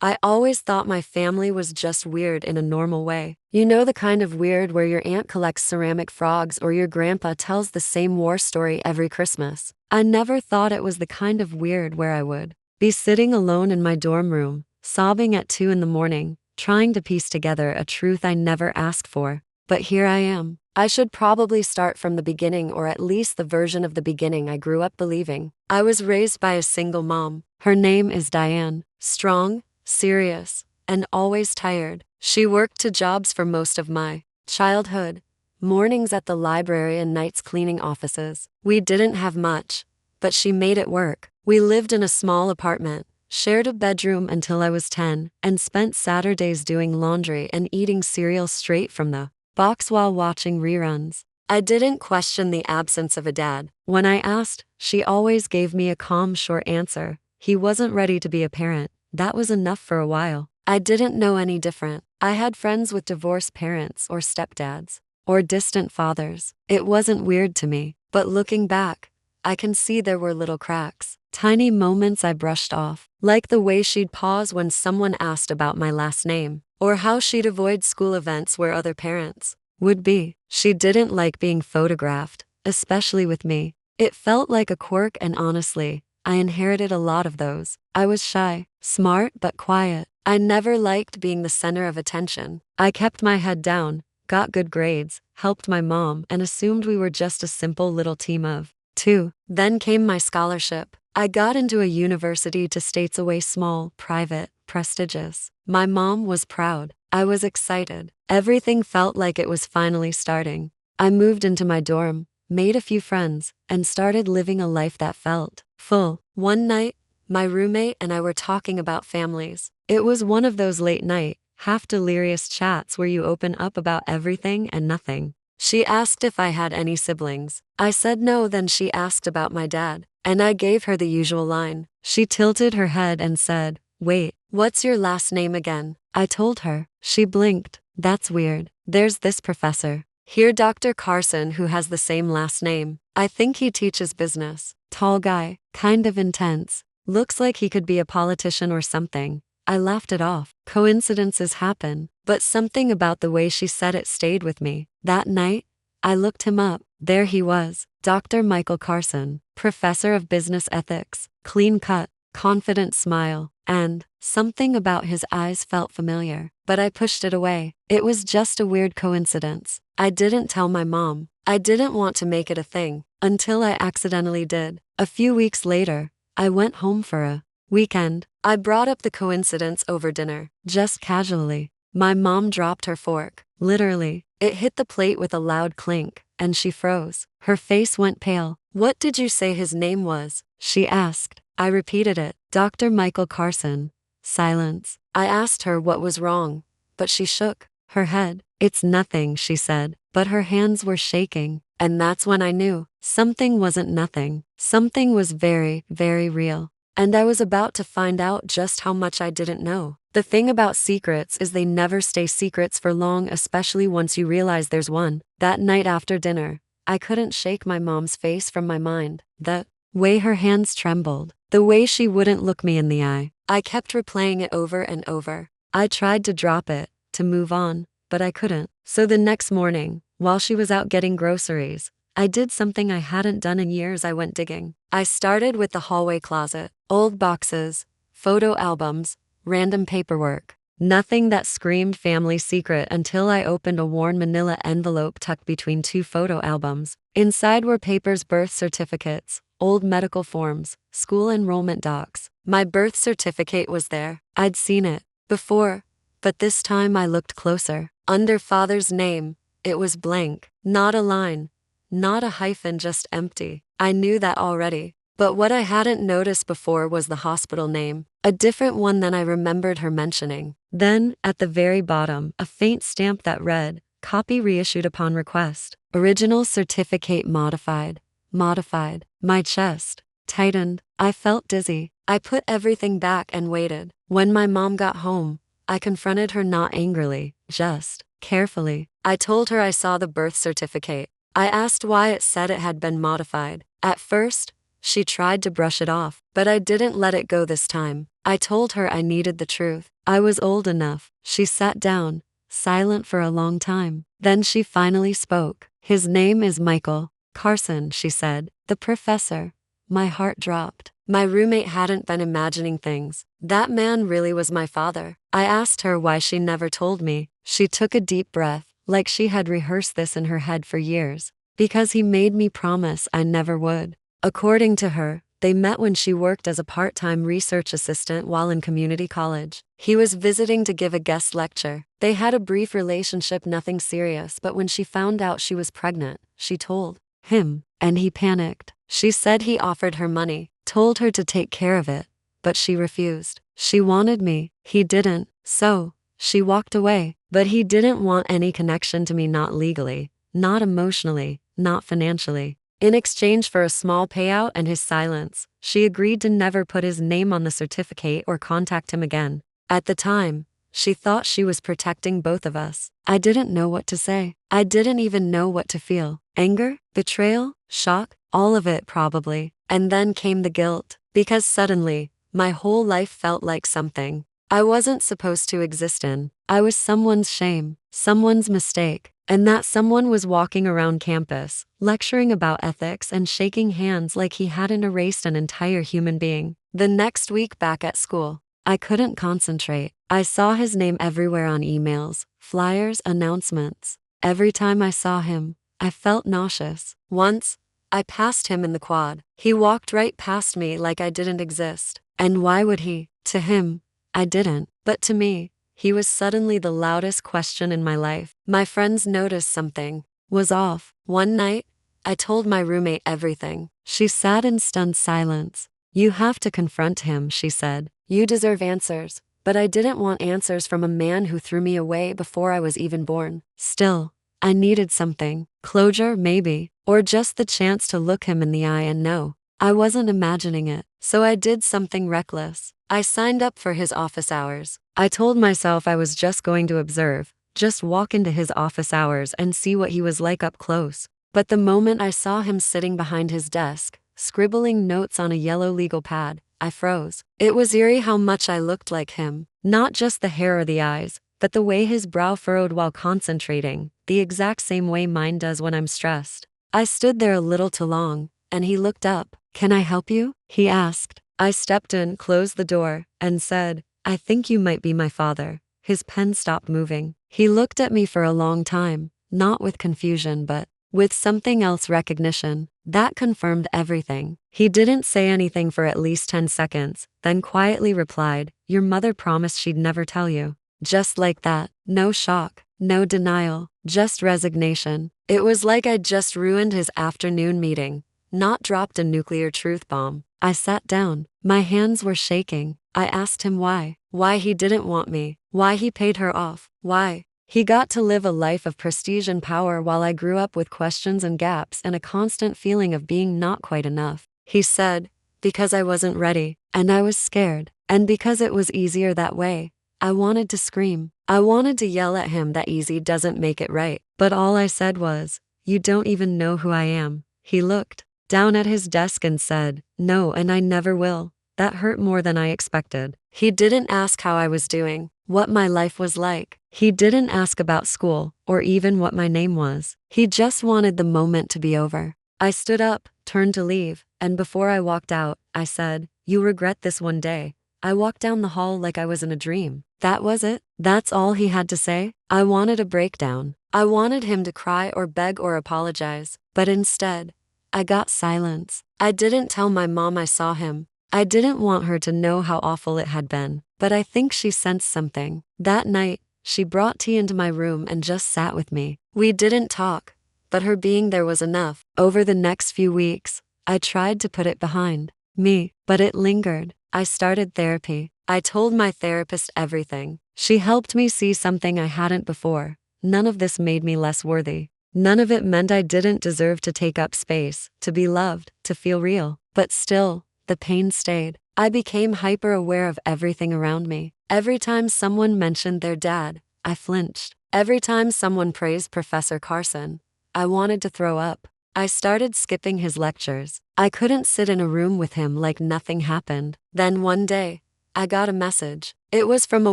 I always thought my family was just weird in a normal way. You know, the kind of weird where your aunt collects ceramic frogs or your grandpa tells the same war story every Christmas. I never thought it was the kind of weird where I would be sitting alone in my dorm room, sobbing at 2 in the morning, trying to piece together a truth I never asked for. But here I am. I should probably start from the beginning, or at least the version of the beginning I grew up believing. I was raised by a single mom. Her name is Diane. Strong, serious, and always tired. She worked 2 jobs for most of my childhood. Mornings at the library and nights cleaning offices. We didn't have much, but she made it work. We lived in a small apartment, shared a bedroom until I was 10, and spent Saturdays doing laundry and eating cereal straight from the box while watching reruns. I didn't question the absence of a dad. When I asked, she always gave me a calm, short answer. He wasn't ready to be a parent. That was enough for a while. I didn't know any different. I had friends with divorced parents or stepdads or distant fathers. It wasn't weird to me, but looking back, I can see there were little cracks, tiny moments I brushed off, like the way she'd pause when someone asked about my last name, or how she'd avoid school events where other parents would be. She didn't like being photographed, especially with me. It felt like a quirk, and honestly, I inherited a lot of those. I was shy, smart but quiet. I never liked being the center of attention. I kept my head down, got good grades, helped my mom, and assumed we were just a simple little team of 2. Then came my scholarship. I got into a university 2 states away, small, private, prestigious. My mom was proud. I was excited. Everything felt like it was finally starting. I moved into my dorm, made a few friends, and started living a life that felt full. One night, my roommate and I were talking about families. It was one of those late night, half delirious chats where you open up about everything and nothing. She asked if I had any siblings. I said no. Then she asked about my dad, and I gave her the usual line. She tilted her head and said, "Wait, what's your last name again?" I told her. She blinked. "That's weird. There's this professor here, Dr. Carson, who has the same last name. I think he teaches business. Tall guy, kind of intense. Looks like he could be a politician or something." I laughed it off. Coincidences happen, but something about the way she said it stayed with me. That night, I looked him up. There he was, Dr. Michael Carson, professor of business ethics, clean cut, confident smile, and something about his eyes felt familiar. But I pushed it away. It was just a weird coincidence. I didn't tell my mom. I didn't want to make it a thing, until I accidentally did. A few weeks later, I went home for a weekend. I brought up the coincidence over dinner, just casually. My mom dropped her fork. Literally, it hit the plate with a loud clink, and she froze. Her face went pale. "What did you say his name was?" she asked. I repeated it. "Dr. Michael Carson." Silence. I asked her what was wrong, but she shook her head. "It's nothing," she said, but her hands were shaking. And that's when I knew something wasn't nothing. Something was very, very real. And I was about to find out just how much I didn't know. The thing about secrets is they never stay secrets for long, especially once you realize there's one. That night after dinner, I couldn't shake my mom's face from my mind. The way her hands trembled, the way she wouldn't look me in the eye. I kept replaying it over and over. I tried to drop it, to move on, but I couldn't. So the next morning, while she was out getting groceries, I did something I hadn't done in years. I went digging. I started with the hallway closet, old boxes, photo albums, random paperwork. Nothing that screamed family secret until I opened a worn manila envelope tucked between 2 photo albums. Inside were papers, birth certificates, old medical forms, school enrollment docs. My birth certificate was there. I'd seen it before, but this time I looked closer. Under father's name, it was blank. Not a line, not a hyphen, just empty. I knew that already. But what I hadn't noticed before was the hospital name, a different one than I remembered her mentioning. Then, at the very bottom, a faint stamp that read, "Copy reissued upon request. Original certificate modified." Modified. My chest tightened. I felt dizzy. I put everything back and waited. When my mom got home, I confronted her, not angrily, just carefully. I told her I saw the birth certificate. I asked why it said it had been modified. At first, She tried to brush it off, but I didn't let it go this time. I told her I needed the truth. I was old enough. She sat down, silent for a long time. Then she finally spoke. His name is Michael Carson, she said. The professor. My heart dropped. My roommate hadn't been imagining things. That man really was my father. I asked her why she never told me. She took a deep breath, like she had rehearsed this in her head for years. Because he made me promise I never would. According to her, they met when she worked as a part-time research assistant while in community college. He was visiting to give a guest lecture. They had a brief relationship, nothing serious, but when she found out she was pregnant, she told him, and he panicked. She said he offered her money, told her to take care of it, but she refused. She wanted me, he didn't, so she walked away. But he didn't want any connection to me, not legally, not emotionally, not financially. In exchange for a small payout and his silence, she agreed to never put his name on the certificate or contact him again. At the time, she thought she was protecting both of us. I didn't know what to say. I didn't even know what to feel. Anger, betrayal, shock, all of it probably. And then came the guilt, because suddenly, my whole life felt like something I wasn't supposed to exist in. I was someone's shame, someone's mistake, and that someone was walking around campus, lecturing about ethics and shaking hands like he hadn't erased an entire human being. The next week back at school, I couldn't concentrate. I saw his name everywhere on emails, flyers, announcements. Every time I saw him, I felt nauseous. Once, I passed him in the quad. He walked right past me like I didn't exist. And why would he? To him, I didn't. But to me, he was suddenly the loudest question in my life. My friends noticed something was off. One night, I told my roommate everything. She sat in stunned silence. You have to confront him, she said. You deserve answers. But I didn't want answers from a man who threw me away before I was even born. Still, I needed something. Closure, maybe. Or just the chance to look him in the eye and know I wasn't imagining it. So I did something reckless. I signed up for his office hours. I told myself I was just going to observe, just walk into his office hours and see what he was like up close. But the moment I saw him sitting behind his desk, scribbling notes on a yellow legal pad, I froze. It was eerie how much I looked like him. Not just the hair or the eyes, but the way his brow furrowed while concentrating, the exact same way mine does when I'm stressed. I stood there a little too long, and he looked up. Can I help you? He asked. I stepped in, closed the door, and said, I think you might be my father. His pen stopped moving. He looked at me for a long time, not with confusion but with something else, recognition. That confirmed everything. He didn't say anything for at least 10 seconds, then quietly replied, Your mother promised she'd never tell you. Just like that. No shock, no denial, just resignation. It was like I'd just ruined his afternoon meeting, not dropped a nuclear truth bomb. I sat down. My hands were shaking. I asked him why. Why he didn't want me. Why he paid her off. Why he got to live a life of prestige and power while I grew up with questions and gaps and a constant feeling of being not quite enough. He said, because I wasn't ready, and I was scared, and because it was easier that way. I wanted to scream. I wanted to yell at him that easy doesn't make it right. But all I said was, you don't even know who I am. He looked down at his desk and said, No, and I never will. That hurt more than I expected. He didn't ask how I was doing, what my life was like. He didn't ask about school, or even what my name was. He just wanted the moment to be over. I stood up, turned to leave, and before I walked out, I said, You regret this one day. I walked down the hall like I was in a dream. That was it? That's all he had to say? I wanted a breakdown. I wanted him to cry or beg or apologize. But instead, I got silence. I didn't tell my mom I saw him. I didn't want her to know how awful it had been. But I think she sensed something. That night, she brought tea into my room and just sat with me. We didn't talk, but her being there was enough. Over the next few weeks, I tried to put it behind me, but it lingered. I started therapy. I told my therapist everything. She helped me see something I hadn't before. None of this made me less worthy. None of it meant I didn't deserve to take up space, to be loved, to feel real. But still, the pain stayed. I became hyper-aware of everything around me. Every time someone mentioned their dad, I flinched. Every time someone praised Professor Carson, I wanted to throw up. I started skipping his lectures. I couldn't sit in a room with him like nothing happened. Then one day, I got a message. It was from a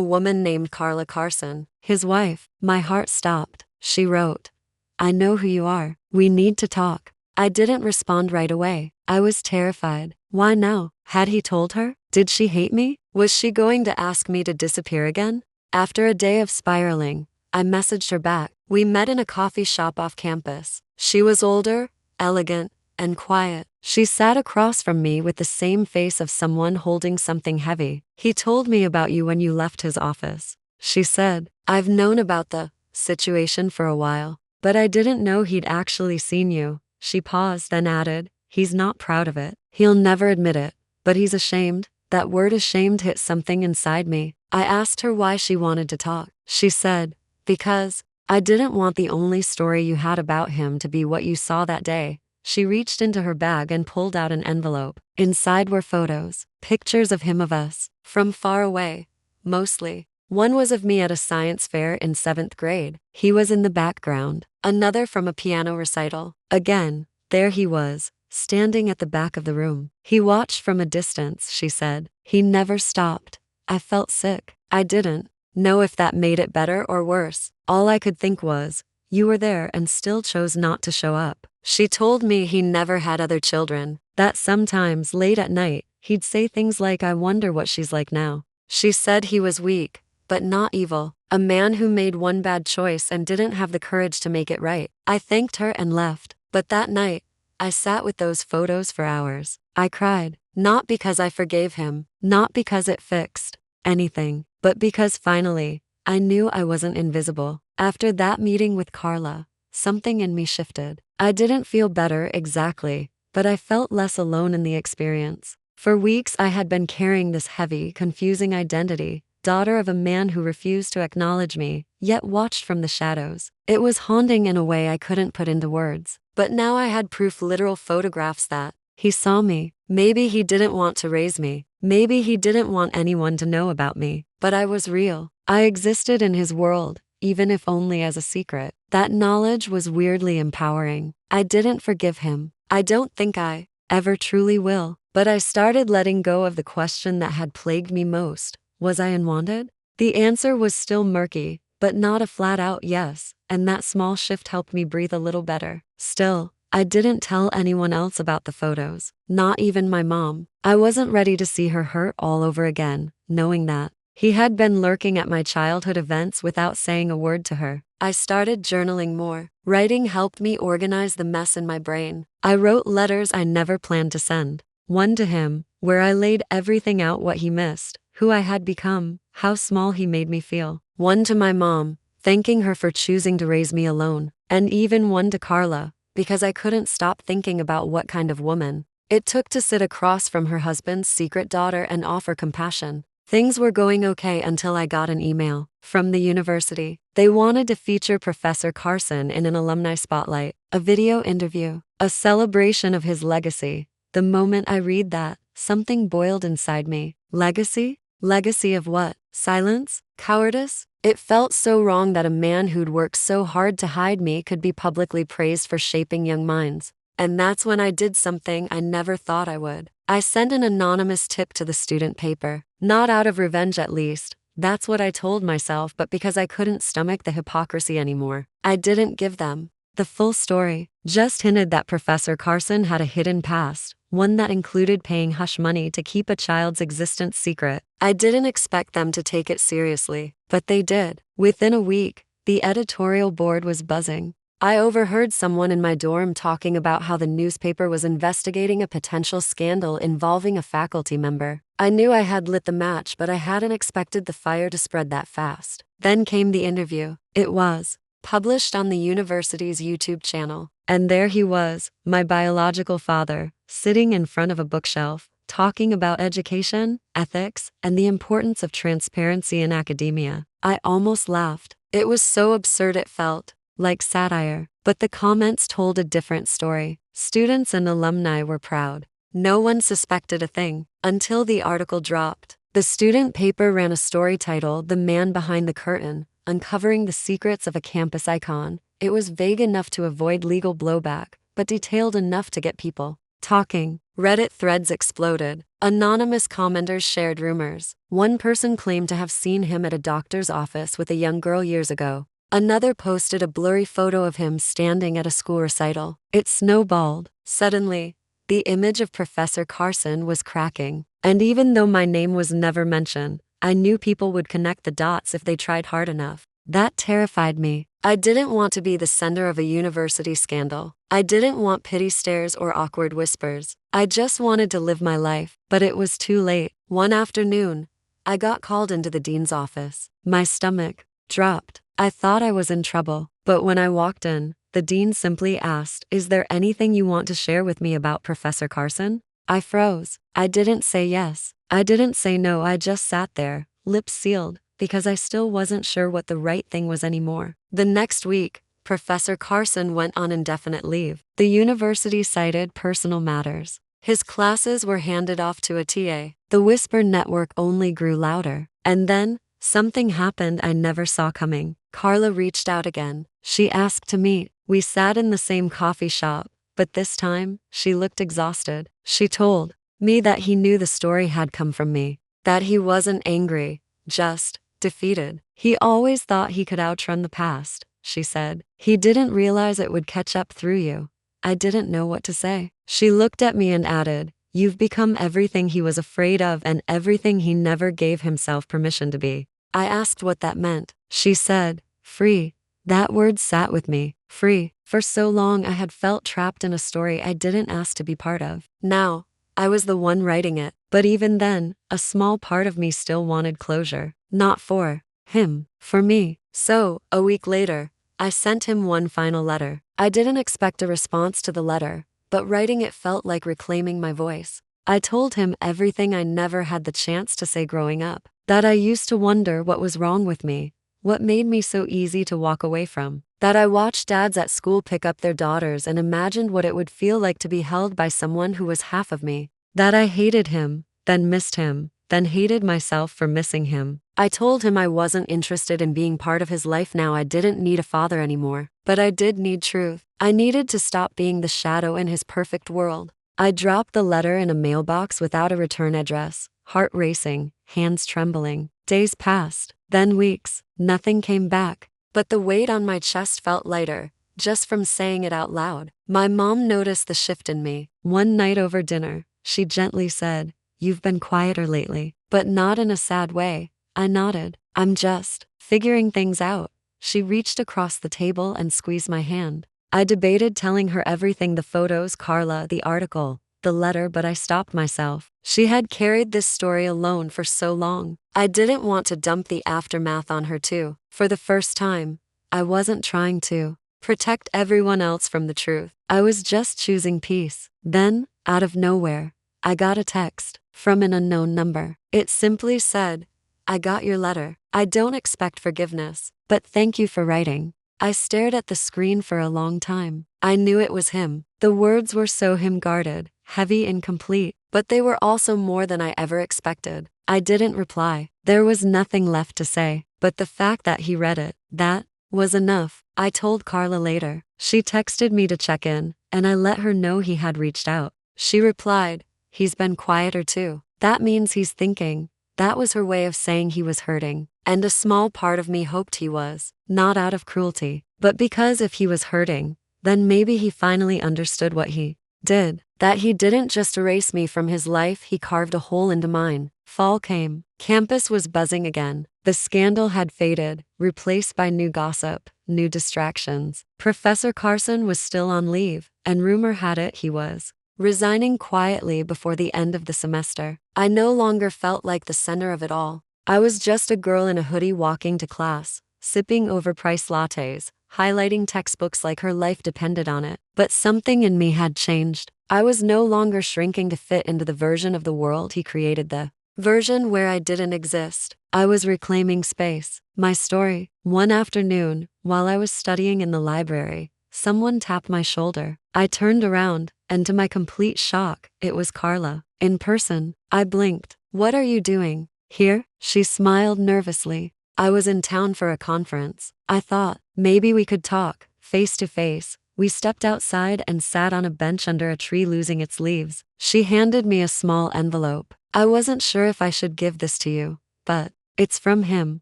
woman named Carla Carson, his wife. My heart stopped. She wrote, "I know who you are. We need to talk." I didn't respond right away. I was terrified. Why now? Had he told her? Did she hate me? Was she going to ask me to disappear again? After a day of spiraling, I messaged her back. We met in a coffee shop off campus. She was older, elegant, and quiet. She sat across from me with the same face of someone holding something heavy. "He told me about you when you left his office," she said. "I've known about the situation for a while, but I didn't know he'd actually seen you." She paused, then added, "He's not proud of it. He'll never admit it, but he's ashamed." That word ashamed hit something inside me. I asked her why she wanted to talk. She said, "Because I didn't want the only story you had about him to be what you saw that day." She reached into her bag and pulled out an envelope. Inside were photos, pictures of him, of us, from far away, mostly. One was of me at a science fair in 7th grade. He was in the background. Another from a piano recital. Again, there he was, standing at the back of the room. "He watched from a distance," she said. "He never stopped." I felt sick. I didn't know if that made it better or worse. All I could think was, you were there and still chose not to show up. She told me he never had other children, that sometimes late at night, he'd say things like, "I wonder what she's like now." She said he was weak, but not evil. A man who made one bad choice and didn't have the courage to make it right. I thanked her and left. But that night, I sat with those photos for hours. I cried, not because I forgave him, not because it fixed anything, but because finally, I knew I wasn't invisible. After that meeting with Carla, something in me shifted. I didn't feel better exactly, but I felt less alone in the experience. For weeks I had been carrying this heavy, confusing identity, daughter of a man who refused to acknowledge me, yet watched from the shadows. It was haunting in a way I couldn't put into words. But now I had proof, literal photographs that he saw me. Maybe he didn't want to raise me. Maybe he didn't want anyone to know about me. But I was real. I existed in his world, even if only as a secret. That knowledge was weirdly empowering. I didn't forgive him. I don't think I ever truly will. But I started letting go of the question that had plagued me most. Was I unwanted? The answer was still murky, but not a flat-out yes, and that small shift helped me breathe a little better. Still, I didn't tell anyone else about the photos, not even my mom. I wasn't ready to see her hurt all over again, knowing that he had been lurking at my childhood events without saying a word to her. I started journaling more. Writing helped me organize the mess in my brain. I wrote letters I never planned to send. One to him, where I laid everything out, what he missed, who I had become, how small he made me feel. One to my mom, thanking her for choosing to raise me alone. And even one to Carla, because I couldn't stop thinking about what kind of woman it took to sit across from her husband's secret daughter and offer compassion. Things were going okay until I got an email from the university. They wanted to feature Professor Carson in an alumni spotlight, a video interview, a celebration of his legacy. The moment I read that, something boiled inside me. Legacy? Legacy of what? Silence? Cowardice? It felt so wrong that a man who'd worked so hard to hide me could be publicly praised for shaping young minds. And that's when I did something I never thought I would. I sent an anonymous tip to the student paper. Not out of revenge, at least. That's what I told myself, but because I couldn't stomach the hypocrisy anymore. I didn't give them the full story. Just hinted that Professor Carson had a hidden past, one that included paying hush money to keep a child's existence secret. I didn't expect them to take it seriously, but they did. Within a week, the editorial board was buzzing. I overheard someone in my dorm talking about how the newspaper was investigating a potential scandal involving a faculty member. I knew I had lit the match, but I hadn't expected the fire to spread that fast. Then came the interview. It was published on the university's YouTube channel. And there he was, my biological father, sitting in front of a bookshelf, talking about education, ethics, and the importance of transparency in academia. I almost laughed. It was so absurd it felt like satire. But the comments told a different story. Students and alumni were proud. No one suspected a thing until the article dropped. The student paper ran a story titled "The Man Behind the Curtain, Uncovering the Secrets of a Campus Icon." It was vague enough to avoid legal blowback, but detailed enough to get people talking. Reddit threads exploded. Anonymous commenters shared rumors. One person claimed to have seen him at a doctor's office with a young girl years ago. Another posted a blurry photo of him standing at a school recital. It snowballed. Suddenly, the image of Professor Carson was cracking. And even though my name was never mentioned, I knew people would connect the dots if they tried hard enough. That terrified me. I didn't want to be the center of a university scandal. I didn't want pity stares or awkward whispers. I just wanted to live my life, but it was too late. One afternoon, I got called into the dean's office. My stomach dropped. I thought I was in trouble, but when I walked in, the dean simply asked, "Is there anything you want to share with me about Professor Carson?" I froze. I didn't say yes. I didn't say no. I just sat there, lips sealed, because I still wasn't sure what the right thing was anymore. The next week, Professor Carson went on indefinite leave. The university cited personal matters. His classes were handed off to a TA. The whisper network only grew louder. And then, something happened I never saw coming. Carla reached out again. She asked to meet. We sat in the same coffee shop, but this time, she looked exhausted. She told me that he knew the story had come from me, that he wasn't angry, just defeated. He always thought he could outrun the past, she said. He didn't realize it would catch up through you. I didn't know what to say. She looked at me and added, "You've become everything he was afraid of and everything he never gave himself permission to be." I asked what that meant. She said, "Free." That word sat with me. Free. For so long I had felt trapped in a story I didn't ask to be part of. Now, I was the one writing it. But even then, a small part of me still wanted closure. Not for him, for me. So, a week later, I sent him one final letter. I didn't expect a response to the letter, but writing it felt like reclaiming my voice. I told him everything I never had the chance to say growing up. That I used to wonder what was wrong with me, what made me so easy to walk away from. That I watched dads at school pick up their daughters and imagined what it would feel like to be held by someone who was half of me. That I hated him, then missed him, then hated myself for missing him. I told him I wasn't interested in being part of his life now. I didn't need a father anymore. But I did need truth. I needed to stop being the shadow in his perfect world. I dropped the letter in a mailbox without a return address, heart racing, hands trembling. Days passed, then weeks. Nothing came back. But the weight on my chest felt lighter, just from saying it out loud. My mom noticed the shift in me. One night over dinner, she gently said, "You've been quieter lately." But not in a sad way. I nodded. "I'm just figuring things out." She reached across the table and squeezed my hand. I debated telling her everything, the photos, Carla, the article, the letter, but I stopped myself. She had carried this story alone for so long. I didn't want to dump the aftermath on her too. For the first time, I wasn't trying to protect everyone else from the truth. I was just choosing peace. Then, out of nowhere, I got a text from an unknown number. It simply said, "I got your letter. I don't expect forgiveness, but thank you for writing." I stared at the screen for a long time. I knew it was him. The words were so him-guarded, heavy and complete, but they were also more than I ever expected. I didn't reply. There was nothing left to say, but the fact that he read it, that was enough. I told Carla later. She texted me to check in, and I let her know he had reached out. She replied, "He's been quieter too. That means he's thinking." That was her way of saying he was hurting. And a small part of me hoped he was, not out of cruelty, but because if he was hurting, then maybe he finally understood what he did. That he didn't just erase me from his life, he carved a hole into mine. Fall came. Campus was buzzing again. The scandal had faded, replaced by new gossip, new distractions. Professor Carson was still on leave, and rumor had it he was resigning quietly before the end of the semester. I no longer felt like the center of it all. I was just a girl in a hoodie walking to class, sipping overpriced lattes, highlighting textbooks like her life depended on it. But something in me had changed. I was no longer shrinking to fit into the version of the world he created, the version where I didn't exist. I was reclaiming space. My story. One afternoon, while I was studying in the library, someone tapped my shoulder. I turned around, and to my complete shock, it was Carla. In person. I blinked. "What are you doing here?" She smiled nervously. "I was in town for a conference. I thought, maybe we could talk, face to face, We stepped outside and sat on a bench under a tree losing its leaves. She handed me a small envelope. I wasn't sure if I should give this to you, but it's from him.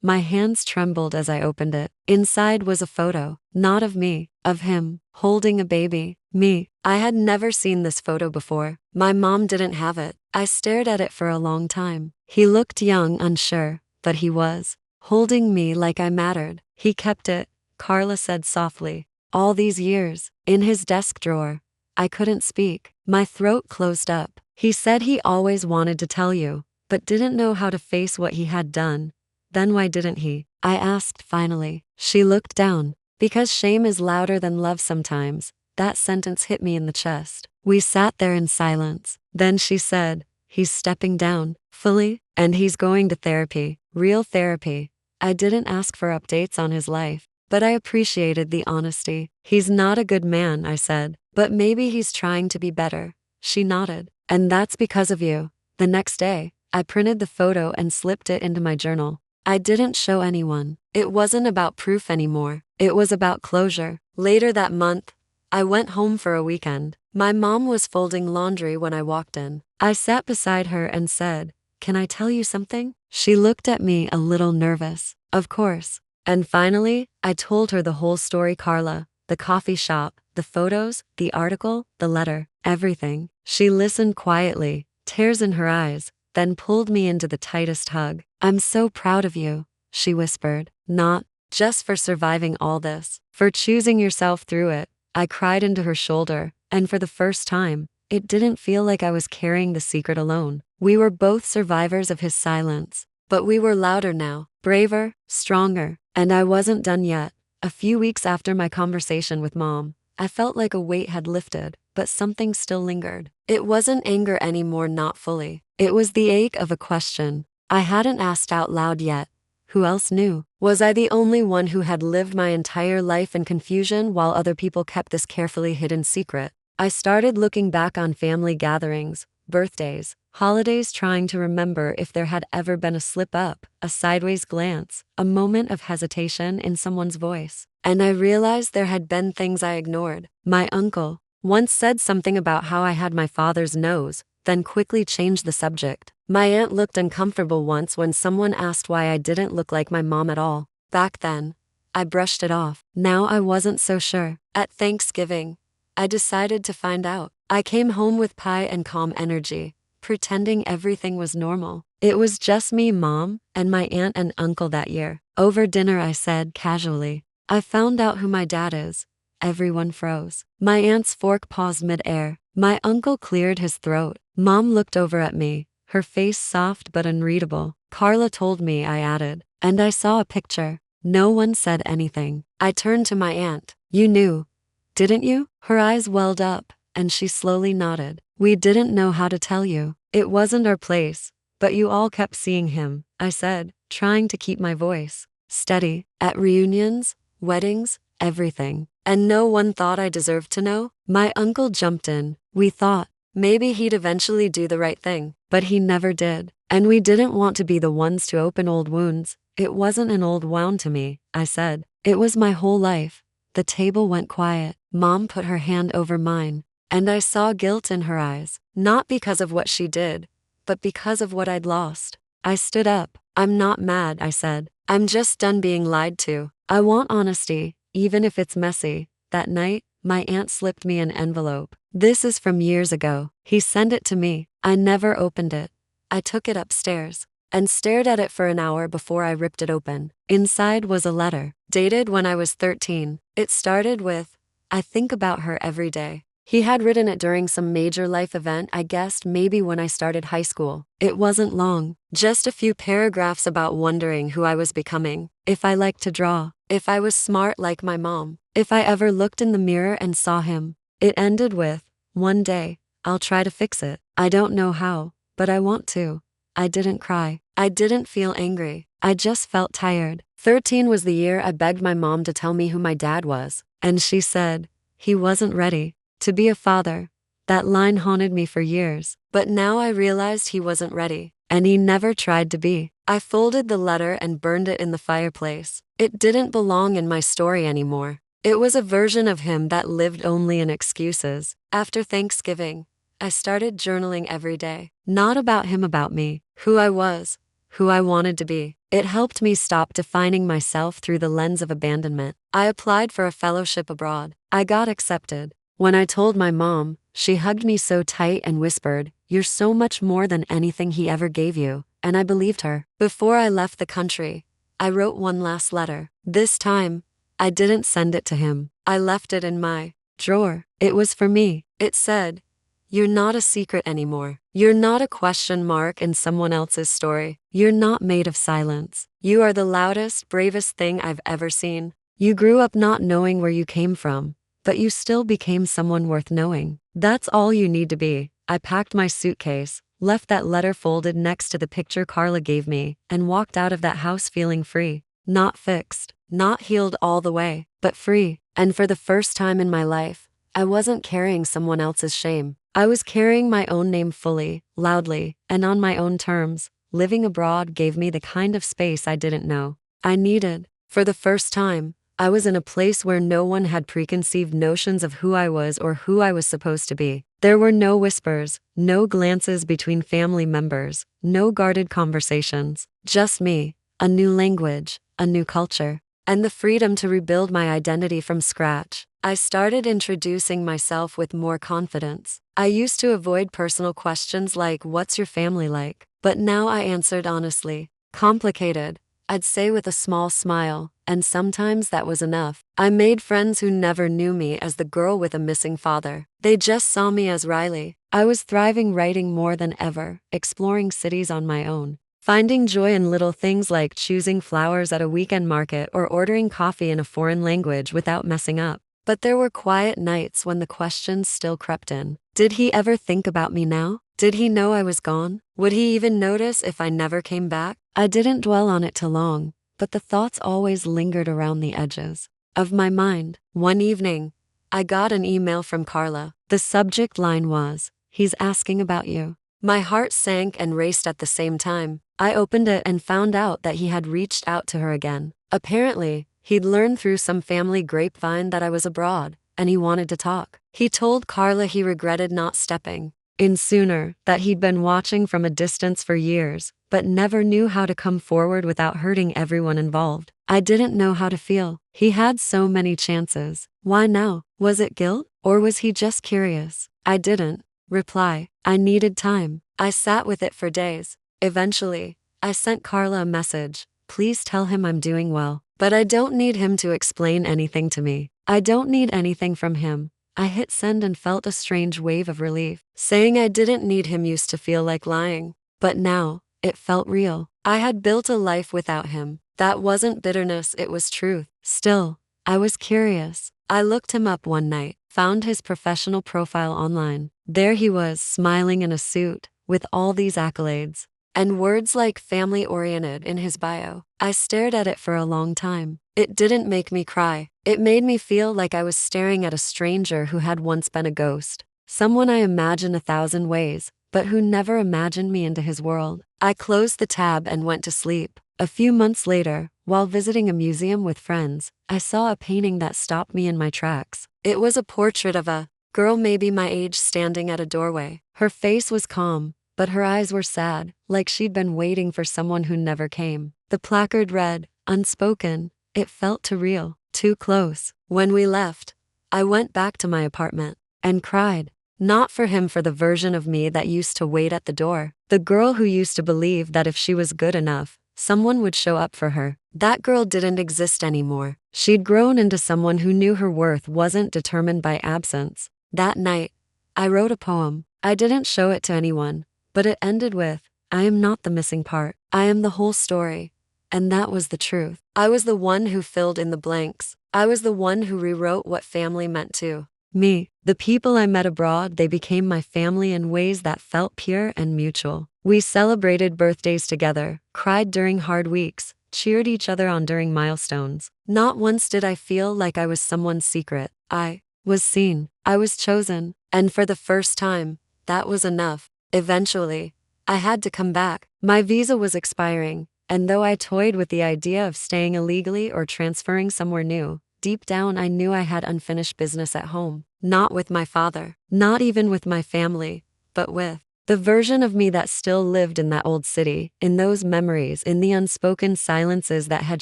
My hands trembled as I opened it. Inside was a photo, not of me, of him, holding a baby. Me. I had never seen this photo before. My mom didn't have it. I stared at it for a long time. He looked young, unsure, but he was holding me like I mattered. He kept it, Carla said softly. All these years, in his desk drawer. I couldn't speak. My throat closed up. He said he always wanted to tell you, but didn't know how to face what he had done. Then why didn't he? I asked finally. She looked down. Because shame is louder than love sometimes. That sentence hit me in the chest. We sat there in silence. Then she said, he's stepping down, fully, and he's going to therapy, real therapy. I didn't ask for updates on his life, but I appreciated the honesty. He's not a good man, I said, but maybe he's trying to be better. She nodded. And that's because of you. The next day, I printed the photo and slipped it into my journal. I didn't show anyone. It wasn't about proof anymore. It was about closure. Later that month, I went home for a weekend. My mom was folding laundry when I walked in. I sat beside her and said, "Can I tell you something?" She looked at me a little nervous. Of course. And finally, I told her the whole story, Carla, the coffee shop, the photos, the article, the letter, everything. She listened quietly, tears in her eyes, then pulled me into the tightest hug. "I'm so proud of you," she whispered. "Not just for surviving all this, for choosing yourself through it." I cried into her shoulder, and for the first time, it didn't feel like I was carrying the secret alone. We were both survivors of his silence, but we were louder now, braver, stronger, and I wasn't done yet. A few weeks after my conversation with Mom, I felt like a weight had lifted, but something still lingered. It wasn't anger anymore, not fully. It was the ache of a question I hadn't asked out loud yet. Who else knew? Was I the only one who had lived my entire life in confusion while other people kept this carefully hidden secret? I started looking back on family gatherings, birthdays, holidays, trying to remember if there had ever been a slip-up, a sideways glance, a moment of hesitation in someone's voice. And I realized there had been things I ignored. My uncle once said something about how I had my father's nose, then quickly changed the subject. My aunt looked uncomfortable once when someone asked why I didn't look like my mom at all. Back then, I brushed it off. Now I wasn't so sure. At Thanksgiving, I decided to find out. I came home with pie and calm energy, pretending everything was normal. It was just me, Mom, and my aunt and uncle that year. Over dinner, I said casually, "I found out who my dad is." Everyone froze. My aunt's fork paused mid-air. My uncle cleared his throat. Mom looked over at me, her face soft but unreadable. "Carla told me," I added, "and I saw a picture." No one said anything. I turned to my aunt. "You knew, didn't you?" Her eyes welled up, and she slowly nodded. "We didn't know how to tell you. It wasn't our place, but you all kept seeing him," I said, trying to keep my voice steady. "At reunions, weddings, everything. And no one thought I deserved to know?" My uncle jumped in. "We thought maybe he'd eventually do the right thing, but he never did. And we didn't want to be the ones to open old wounds." "It wasn't an old wound to me," I said. "It was my whole life." The table went quiet. Mom put her hand over mine, and I saw guilt in her eyes. Not because of what she did, but because of what I'd lost. I stood up. "I'm not mad," I said. "I'm just done being lied to. I want honesty, even if it's messy." That night, my aunt slipped me an envelope. "This is from years ago." He sent it to me. I never opened it. I took it upstairs and stared at it for an hour before I ripped it open. Inside was a letter, dated when I was 13. It started with, "I think about her every day." He had written it during some major life event, I guessed maybe when I started high school. It wasn't long, just a few paragraphs about wondering who I was becoming, if I liked to draw, if I was smart like my mom, if I ever looked in the mirror and saw him. It ended with, "One day, I'll try to fix it. I don't know how, but I want to." I didn't cry. I didn't feel angry. I just felt tired. 13 was the year I begged my mom to tell me who my dad was, and she said, "He wasn't ready to be a father." That line haunted me for years, but now I realized he wasn't ready, and he never tried to be. I folded the letter and burned it in the fireplace. It didn't belong in my story anymore. It was a version of him that lived only in excuses. After Thanksgiving, I started journaling every day. Not about him, about me, who I was, who I wanted to be. It helped me stop defining myself through the lens of abandonment. I applied for a fellowship abroad. I got accepted. When I told my mom, she hugged me so tight and whispered, "You're so much more than anything he ever gave you," and I believed her. Before I left the country, I wrote one last letter. This time, I didn't send it to him. I left it in my drawer. It was for me. It said, "You're not a secret anymore. You're not a question mark in someone else's story. You're not made of silence. You are the loudest, bravest thing I've ever seen. You grew up not knowing where you came from, but you still became someone worth knowing. That's all you need to be." I packed my suitcase, left that letter folded next to the picture Carla gave me, and walked out of that house feeling free. Not fixed, not healed all the way, but free. And for the first time in my life, I wasn't carrying someone else's shame. I was carrying my own name fully, loudly, and on my own terms. Living abroad gave me the kind of space I didn't know I needed. For the first time, I was in a place where no one had preconceived notions of who I was or who I was supposed to be. There were no whispers, no glances between family members, no guarded conversations. Just me, a new language, a new culture, and the freedom to rebuild my identity from scratch. I started introducing myself with more confidence. I used to avoid personal questions like, "What's your family like?" But now I answered honestly. "Complicated," I'd say with a small smile, and sometimes that was enough. I made friends who never knew me as the girl with a missing father. They just saw me as Riley. I was thriving, writing more than ever, exploring cities on my own, finding joy in little things like choosing flowers at a weekend market or ordering coffee in a foreign language without messing up. But there were quiet nights when the questions still crept in. Did he ever think about me now? Did he know I was gone? Would he even notice if I never came back? I didn't dwell on it too long, but the thoughts always lingered around the edges of my mind. One evening, I got an email from Carla. The subject line was, "He's asking about you." My heart sank and raced at the same time. I opened it and found out that he had reached out to her again. Apparently, he'd learned through some family grapevine that I was abroad, and he wanted to talk. He told Carla he regretted not stepping in sooner, that he'd been watching from a distance for years, but never knew how to come forward without hurting everyone involved. I didn't know how to feel. He had so many chances. Why now? Was it guilt? Or was he just curious? I didn't reply. I needed time. I sat with it for days. Eventually, I sent Carla a message. "Please tell him I'm doing well, but I don't need him to explain anything to me. I don't need anything from him." I hit send and felt a strange wave of relief. Saying I didn't need him used to feel like lying, but now, it felt real. I had built a life without him. That wasn't bitterness, it was truth. Still, I was curious. I looked him up one night, found his professional profile online. There he was, smiling in a suit, with all these accolades, and words like family-oriented in his bio. I stared at it for a long time. It didn't make me cry. It made me feel like I was staring at a stranger who had once been a ghost. Someone I imagined 1,000 ways, but who never imagined me into his world. I closed the tab and went to sleep. A few months later, while visiting a museum with friends, I saw a painting that stopped me in my tracks. It was a portrait of a girl maybe my age standing at a doorway. Her face was calm, but her eyes were sad, like she'd been waiting for someone who never came. The placard read, "Unspoken." It felt too real, too close. When we left, I went back to my apartment and cried. Not for him, for the version of me that used to wait at the door. The girl who used to believe that if she was good enough, someone would show up for her. That girl didn't exist anymore. She'd grown into someone who knew her worth wasn't determined by absence. That night, I wrote a poem. I didn't show it to anyone, but it ended with, "I am not the missing part. I am the whole story." And that was the truth. I was the one who filled in the blanks. I was the one who rewrote what family meant to me. The people I met abroad, they became my family in ways that felt pure and mutual. We celebrated birthdays together, cried during hard weeks, cheered each other on during milestones. Not once did I feel like I was someone's secret. I was seen. I was chosen. And for the first time, that was enough. Eventually, I had to come back. My visa was expiring, and though I toyed with the idea of staying illegally or transferring somewhere new, deep down I knew I had unfinished business at home. Not with my father, not even with my family, but with the version of me that still lived in that old city, in those memories, in the unspoken silences that had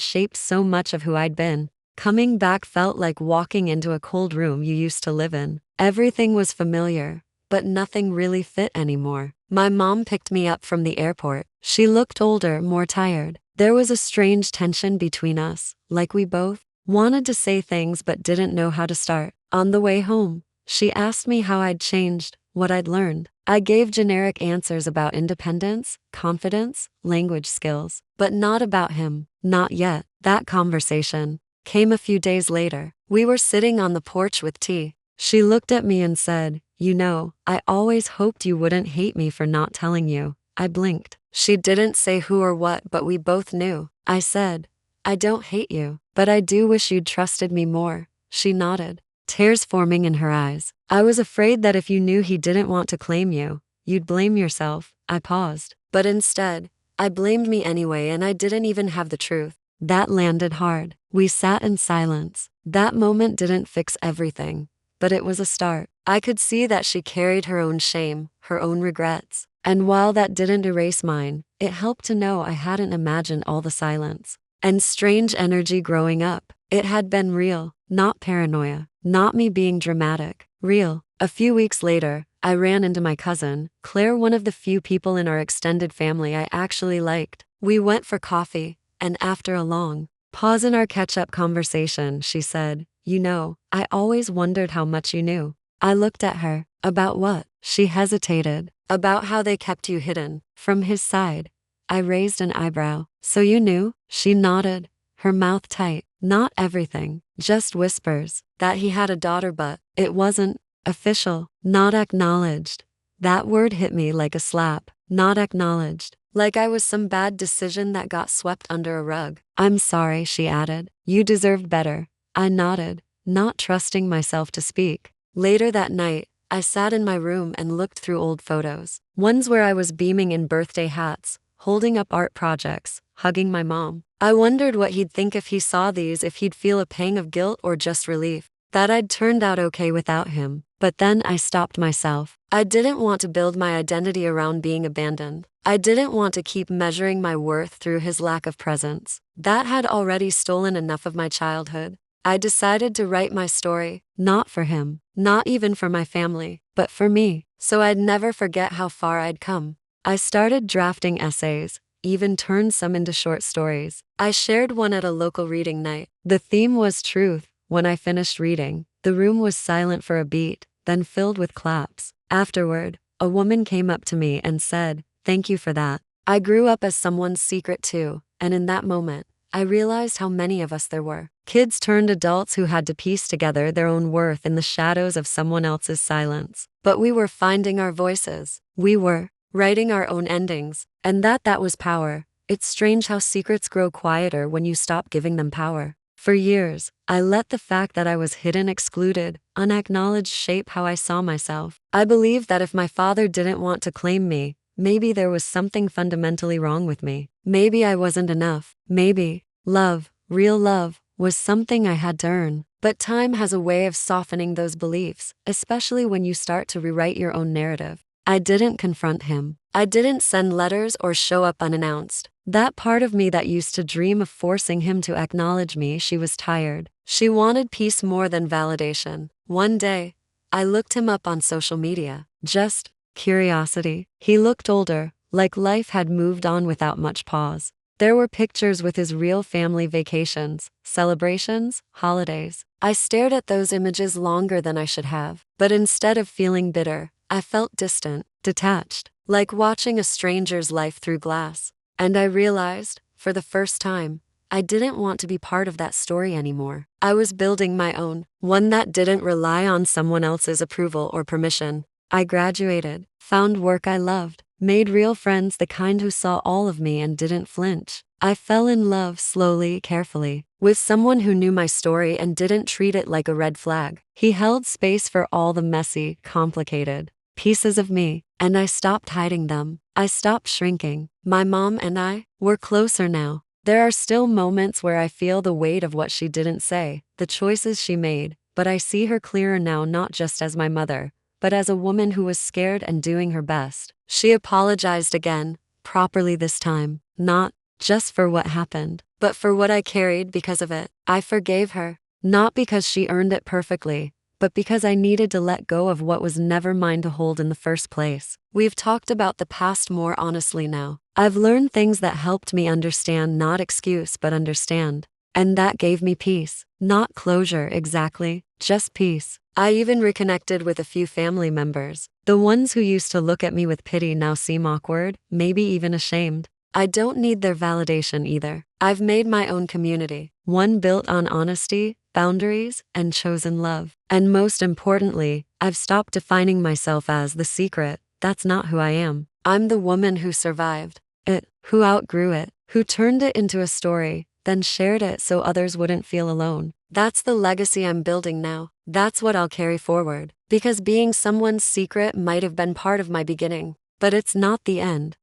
shaped so much of who I'd been. Coming back felt like walking into a cold room you used to live in. Everything was familiar, but nothing really fit anymore. My mom picked me up from the airport. She looked older, more tired. There was a strange tension between us, like we both wanted to say things but didn't know how to start. On the way home, she asked me how I'd changed, what I'd learned. I gave generic answers about independence, confidence, language skills, but not about him. Not yet. That conversation came a few days later. We were sitting on the porch with tea. She looked at me and said, "You know, I always hoped you wouldn't hate me for not telling you." I blinked. She didn't say who or what, but we both knew. I said, "I don't hate you, but I do wish you'd trusted me more." She nodded, tears forming in her eyes. "I was afraid that if you knew he didn't want to claim you, you'd blame yourself." I paused. But instead, I blamed me anyway, and I didn't even have the truth. That landed hard. We sat in silence. That moment didn't fix everything, but it was a start. I could see that she carried her own shame, her own regrets. And while that didn't erase mine, it helped to know I hadn't imagined all the silence and strange energy growing up. It had been real, not paranoia, not me being dramatic. Real. A few weeks later, I ran into my cousin, Claire, one of the few people in our extended family I actually liked. We went for coffee, and after a long pause in our catch-up conversation, she said, "You know, I always wondered how much you knew." I looked at her. "About what?" She hesitated. "About how they kept you hidden from his side." I raised an eyebrow. "So you knew?" She nodded, her mouth tight. "Not everything, just whispers. That he had a daughter, but it wasn't official, not acknowledged." That word hit me like a slap. Not acknowledged. Like I was some bad decision that got swept under a rug. "I'm sorry," she added. "You deserved better." I nodded, not trusting myself to speak. Later that night, I sat in my room and looked through old photos. Ones where I was beaming in birthday hats, holding up art projects, hugging my mom. I wondered what he'd think if he saw these, if he'd feel a pang of guilt or just relief that I'd turned out okay without him. But then I stopped myself. I didn't want to build my identity around being abandoned. I didn't want to keep measuring my worth through his lack of presence. That had already stolen enough of my childhood. I decided to write my story, not for him, not even for my family, but for me, so I'd never forget how far I'd come. I started drafting essays, even turned some into short stories. I shared one at a local reading night. The theme was truth. When I finished reading, the room was silent for a beat, then filled with claps. Afterward, a woman came up to me and said, "Thank you for that." I grew up as someone's secret too, and in that moment, I realized how many of us there were. Kids turned adults who had to piece together their own worth in the shadows of someone else's silence. But we were finding our voices. We were writing our own endings, and that was power. It's strange how secrets grow quieter when you stop giving them power. For years, I let the fact that I was hidden, excluded, unacknowledged shape how I saw myself. I believed that if my father didn't want to claim me, maybe there was something fundamentally wrong with me. Maybe I wasn't enough. Maybe love, real love, was something I had to earn. But time has a way of softening those beliefs, especially when you start to rewrite your own narrative. I didn't confront him. I didn't send letters or show up unannounced. That part of me that used to dream of forcing him to acknowledge me, she was tired. She wanted peace more than validation. One day, I looked him up on social media. Just curiosity. He looked older, like life had moved on without much pause. There were pictures with his real family, vacations, celebrations, holidays. I stared at those images longer than I should have. But instead of feeling bitter, I felt distant, detached, like watching a stranger's life through glass. And I realized, for the first time, I didn't want to be part of that story anymore. I was building my own, one that didn't rely on someone else's approval or permission. I graduated, found work I loved, made real friends, the kind who saw all of me and didn't flinch. I fell in love slowly, carefully, with someone who knew my story and didn't treat it like a red flag. He held space for all the messy, complicated pieces of me, and I stopped hiding them. I stopped shrinking. My mom and I were closer now. There are still moments where I feel the weight of what she didn't say, the choices she made, but I see her clearer now, not just as my mother, but as a woman who was scared and doing her best. She apologized again, properly this time, not just for what happened, but for what I carried because of it. I forgave her, not because she earned it perfectly, but because I needed to let go of what was never mine to hold in the first place. We've talked about the past more honestly now. I've learned things that helped me understand, not excuse, but understand. And that gave me peace. Not closure exactly, just peace. I even reconnected with a few family members. The ones who used to look at me with pity now seem awkward, maybe even ashamed. I don't need their validation either. I've made my own community, one built on honesty, boundaries, and chosen love. And most importantly, I've stopped defining myself as the secret. That's not who I am. I'm the woman who survived it, who outgrew it, who turned it into a story, then shared it so others wouldn't feel alone. That's the legacy I'm building now. That's what I'll carry forward. Because being someone's secret might have been part of my beginning, but it's not the end.